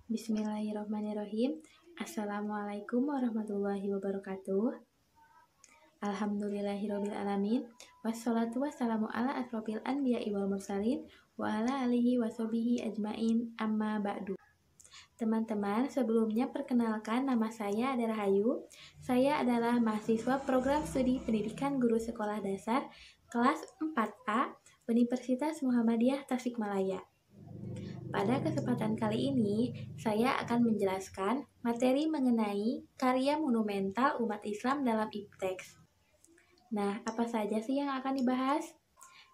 Bismillahirrahmanirrahim. Assalamualaikum warahmatullahi wabarakatuh. Alhamdulillahirrabbilalamin. Wassalatu wassalamu ala asrofil anbiya'i wal mursalin wa ala alihi washabihi ajmain amma ba'du. Teman-teman, sebelumnya perkenalkan, nama saya adalah Hayu. Saya adalah mahasiswa program studi pendidikan guru sekolah dasar kelas 4A Universitas Muhammadiyah Tasikmalaya. Pada kesempatan kali ini, saya akan menjelaskan materi mengenai karya monumental umat Islam dalam IPTEX. Nah, apa saja sih yang akan dibahas?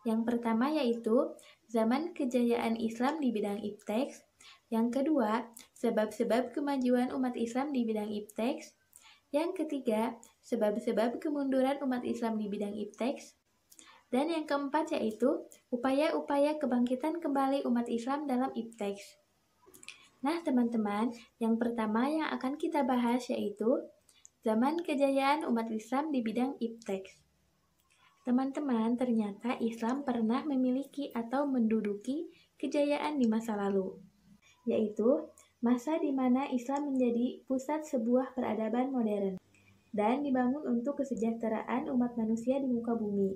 Yang pertama yaitu zaman kejayaan Islam di bidang IPTEX. Yang kedua, sebab-sebab kemajuan umat Islam di bidang IPTEX. Yang ketiga, sebab-sebab kemunduran umat Islam di bidang IPTEX. Dan yang keempat yaitu upaya-upaya kebangkitan kembali umat Islam dalam IPTEX. Nah teman-teman, yang pertama yang akan kita bahas yaitu zaman kejayaan umat Islam di bidang IPTEX. Teman-teman, ternyata Islam pernah memiliki atau menduduki kejayaan di masa lalu, yaitu masa di mana Islam menjadi pusat sebuah peradaban modern dan dibangun untuk kesejahteraan umat manusia di muka bumi.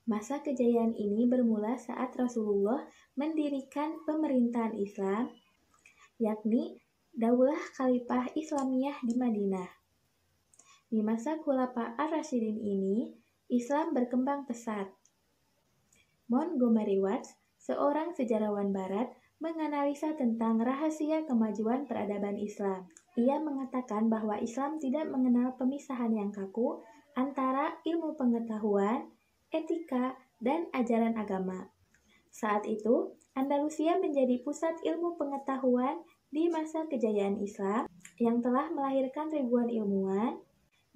Masa kejayaan ini bermula saat Rasulullah mendirikan pemerintahan Islam, yakni Daulah Khalifah Islamiyah di Madinah. Di masa Khulafa ar-Rasyidin ini, Islam berkembang pesat. Montgomery Watts, seorang sejarawan barat, menganalisa tentang rahasia kemajuan peradaban Islam. Ia mengatakan bahwa Islam tidak mengenal pemisahan yang kaku antara ilmu pengetahuan, etika, dan ajaran agama. Saat itu, Andalusia menjadi pusat ilmu pengetahuan di masa kejayaan Islam yang telah melahirkan ribuan ilmuwan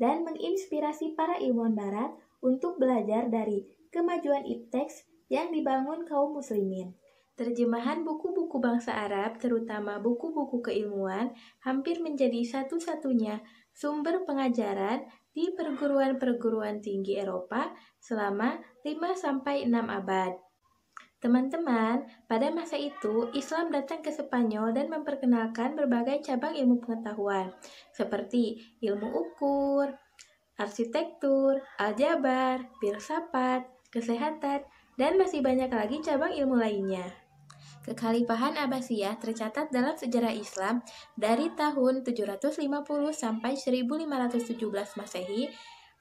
dan menginspirasi para ilmuwan barat untuk belajar dari kemajuan IPTEX yang dibangun kaum muslimin. Terjemahan buku-buku bangsa Arab, terutama buku-buku keilmuan, hampir menjadi satu-satunya sumber pengajaran di perguruan-perguruan tinggi Eropa selama 5-6 abad. Teman-teman, pada masa itu Islam datang ke Spanyol dan memperkenalkan berbagai cabang ilmu pengetahuan seperti ilmu ukur, arsitektur, aljabar, filsafat, kesehatan, dan masih banyak lagi cabang ilmu lainnya. Kekhalifahan Abbasiyah tercatat dalam sejarah Islam dari tahun 750 sampai 1517 Masehi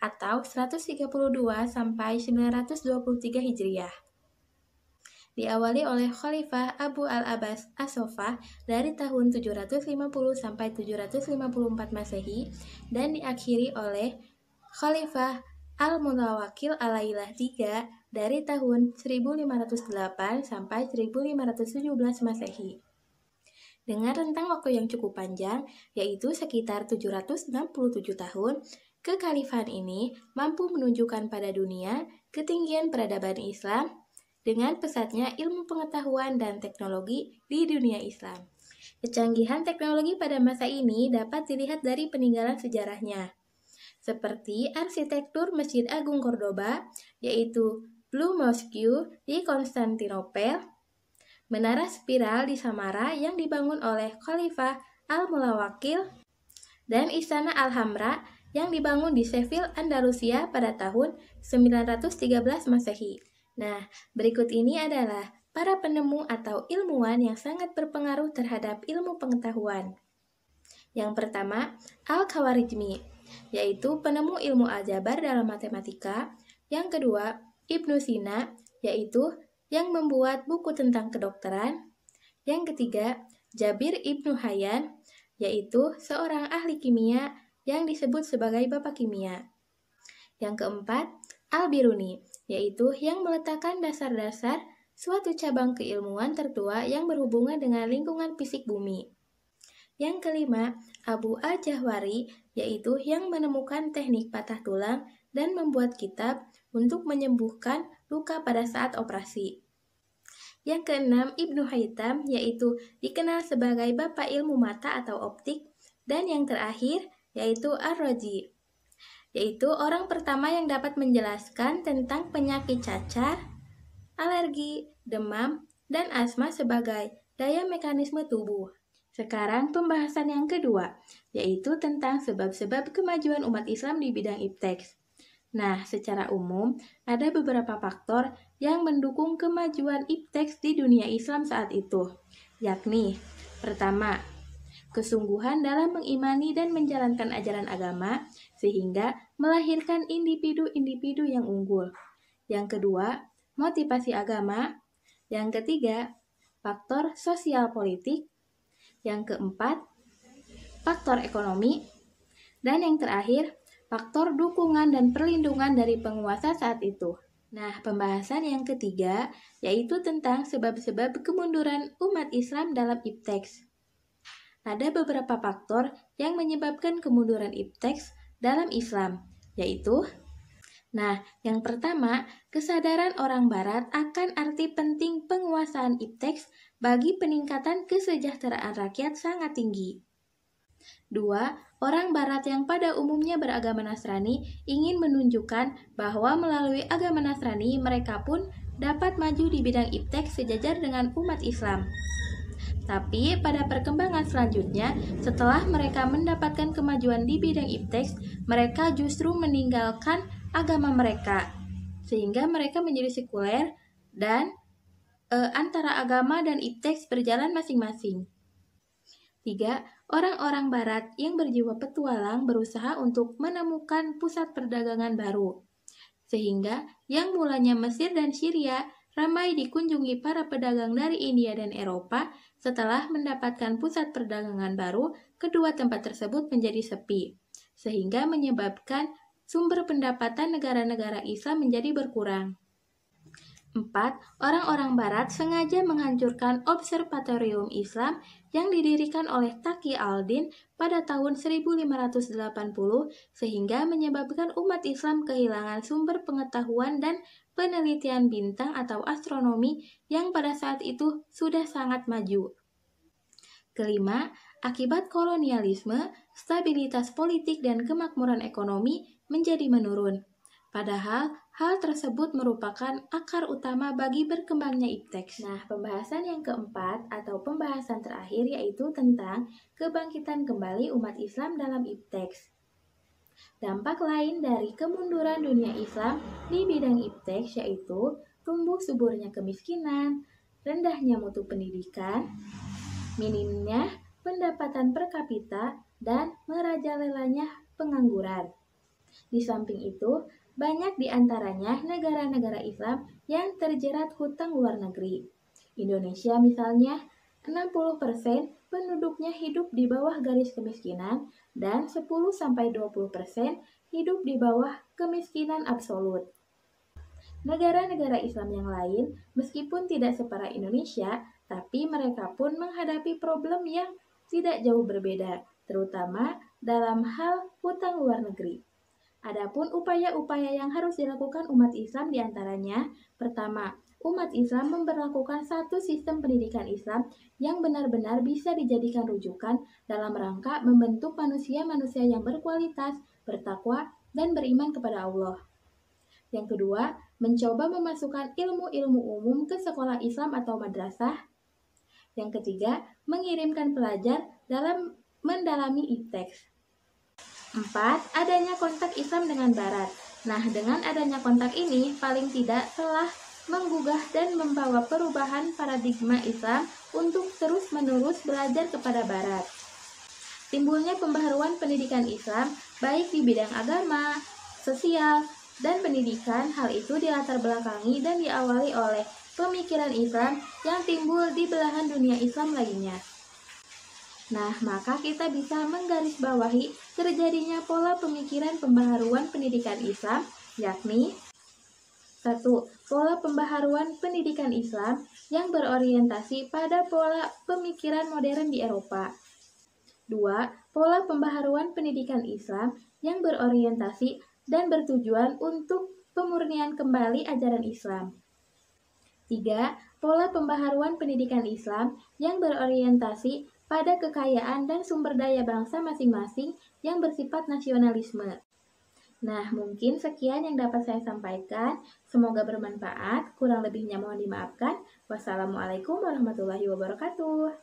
atau 132 sampai 923 Hijriah. Diawali oleh Khalifah Abu al-Abbas as-Sofah dari tahun 750 sampai 754 Masehi dan diakhiri oleh Khalifah Al-Mutawakil Alaillah III dari tahun 1508 sampai 1517 Masehi. Dengan rentang waktu yang cukup panjang, yaitu sekitar 767 tahun, kekhalifahan ini mampu menunjukkan pada dunia ketinggian peradaban Islam dengan pesatnya ilmu pengetahuan dan teknologi di dunia Islam. Kecanggihan teknologi pada masa ini dapat dilihat dari peninggalan sejarahnya, seperti arsitektur Masjid Agung Cordoba, yaitu Blue Mosque di Konstantinopel, menara spiral di Samara yang dibangun oleh Khalifah Al-Mulawakil, dan Istana Alhambra yang dibangun di Seville, Andalusia pada tahun 913 Masehi. Nah, berikut ini adalah para penemu atau ilmuwan yang sangat berpengaruh terhadap ilmu pengetahuan. Yang pertama, Al-Khawarizmi, yaitu penemu ilmu aljabar dalam matematika. Yang kedua, Ibnu Sina, yaitu yang membuat buku tentang kedokteran. Yang ketiga, Jabir Ibnu Hayyan, yaitu seorang ahli kimia yang disebut sebagai bapak kimia. Yang keempat, Al-Biruni, yaitu yang meletakkan dasar-dasar suatu cabang keilmuan tertua yang berhubungan dengan lingkungan fisik bumi. Yang kelima, Abu al-Jahwari, yaitu yang menemukan teknik patah tulang dan membuat kitab untuk menyembuhkan luka pada saat operasi. Yang keenam, Ibnu Haytham, yaitu dikenal sebagai bapak ilmu mata atau optik. Dan yang terakhir, yaitu Ar-Razi, yaitu orang pertama yang dapat menjelaskan tentang penyakit cacar, alergi, demam, dan asma sebagai daya mekanisme tubuh. Sekarang pembahasan yang kedua, yaitu tentang sebab-sebab kemajuan umat Islam di bidang ipteks. Nah, secara umum, ada beberapa faktor yang mendukung kemajuan ipteks di dunia Islam saat itu, yakni pertama, kesungguhan dalam mengimani dan menjalankan ajaran agama, sehingga melahirkan individu-individu yang unggul. Yang kedua, motivasi agama. Yang ketiga, faktor sosial politik. Yang keempat, faktor ekonomi. Dan yang terakhir, faktor dukungan dan perlindungan dari penguasa saat itu. Nah, pembahasan yang ketiga yaitu tentang sebab-sebab kemunduran umat Islam dalam ipteks. Ada beberapa faktor yang menyebabkan kemunduran ipteks dalam Islam, yaitu yang pertama, kesadaran orang Barat akan arti penting penguasaan ipteks bagi peningkatan kesejahteraan rakyat sangat tinggi. 2. Orang Barat yang pada umumnya beragama Nasrani ingin menunjukkan bahwa melalui agama Nasrani mereka pun dapat maju di bidang ipteks sejajar dengan umat Islam. Tapi pada perkembangan selanjutnya, setelah mereka mendapatkan kemajuan di bidang ipteks, mereka justru meninggalkan agama mereka, sehingga mereka menjadi sekuler dan antara agama dan ipteks berjalan masing-masing. 3. Orang-orang Barat yang berjiwa petualang berusaha untuk menemukan pusat perdagangan baru, sehingga yang mulanya Mesir dan Syria ramai dikunjungi para pedagang dari India dan Eropa. Setelah mendapatkan pusat perdagangan baru, kedua tempat tersebut menjadi sepi, sehingga menyebabkan sumber pendapatan negara-negara Islam menjadi berkurang. 4. Orang-orang Barat sengaja menghancurkan observatorium Islam yang didirikan oleh Taqi al-Din pada tahun 1580 sehingga menyebabkan umat Islam kehilangan sumber pengetahuan dan penelitian bintang atau astronomi yang pada saat itu sudah sangat maju. Kelima, akibat kolonialisme, stabilitas politik dan kemakmuran ekonomi menjadi menurun. Padahal, hal tersebut merupakan akar utama bagi berkembangnya ipteks. Nah, pembahasan yang keempat atau pembahasan terakhir yaitu tentang kebangkitan kembali umat Islam dalam ipteks. Dampak lain dari kemunduran dunia Islam di bidang ipteks yaitu tumbuh suburnya kemiskinan, rendahnya mutu pendidikan, minimnya pendapatan per kapita, dan merajalelanya pengangguran. Di samping itu, banyak di antaranya negara-negara Islam yang terjerat hutang luar negeri. Indonesia misalnya, 60% penduduknya hidup di bawah garis kemiskinan dan 10-20% hidup di bawah kemiskinan absolut. Negara-negara Islam yang lain, meskipun tidak separah Indonesia, tapi mereka pun menghadapi problem yang tidak jauh berbeda, terutama dalam hal hutang luar negeri. Adapun upaya-upaya yang harus dilakukan umat Islam diantaranya, pertama, umat Islam memberlakukan satu sistem pendidikan Islam yang benar-benar bisa dijadikan rujukan dalam rangka membentuk manusia-manusia yang berkualitas, bertakwa, dan beriman kepada Allah. Yang kedua, mencoba memasukkan ilmu-ilmu umum ke sekolah Islam atau madrasah. Yang ketiga, mengirimkan pelajar dalam mendalami ipteks. 4. Adanya kontak Islam dengan Barat. Nah, dengan adanya kontak ini, paling tidak telah menggugah dan membawa perubahan paradigma Islam untuk terus-menerus belajar kepada Barat. Timbulnya pembaharuan pendidikan Islam, baik di bidang agama, sosial, dan pendidikan. Hal itu dilatar belakangi dan diawali oleh pemikiran Islam yang timbul di belahan dunia Islam lainnya. Nah, maka kita bisa menggarisbawahi terjadinya pola pemikiran pembaharuan pendidikan Islam, yakni 1. Pola pembaharuan pendidikan Islam yang berorientasi pada pola pemikiran modern di Eropa. 2. Pola pembaharuan pendidikan Islam yang berorientasi dan bertujuan untuk pemurnian kembali ajaran Islam. 3. Pola pembaharuan pendidikan Islam yang berorientasi pada kekayaan dan sumber daya bangsa masing-masing yang bersifat nasionalisme. Nah, mungkin sekian yang dapat saya sampaikan. Semoga bermanfaat. Kurang lebihnya mohon dimaafkan. Wassalamualaikum warahmatullahi wabarakatuh.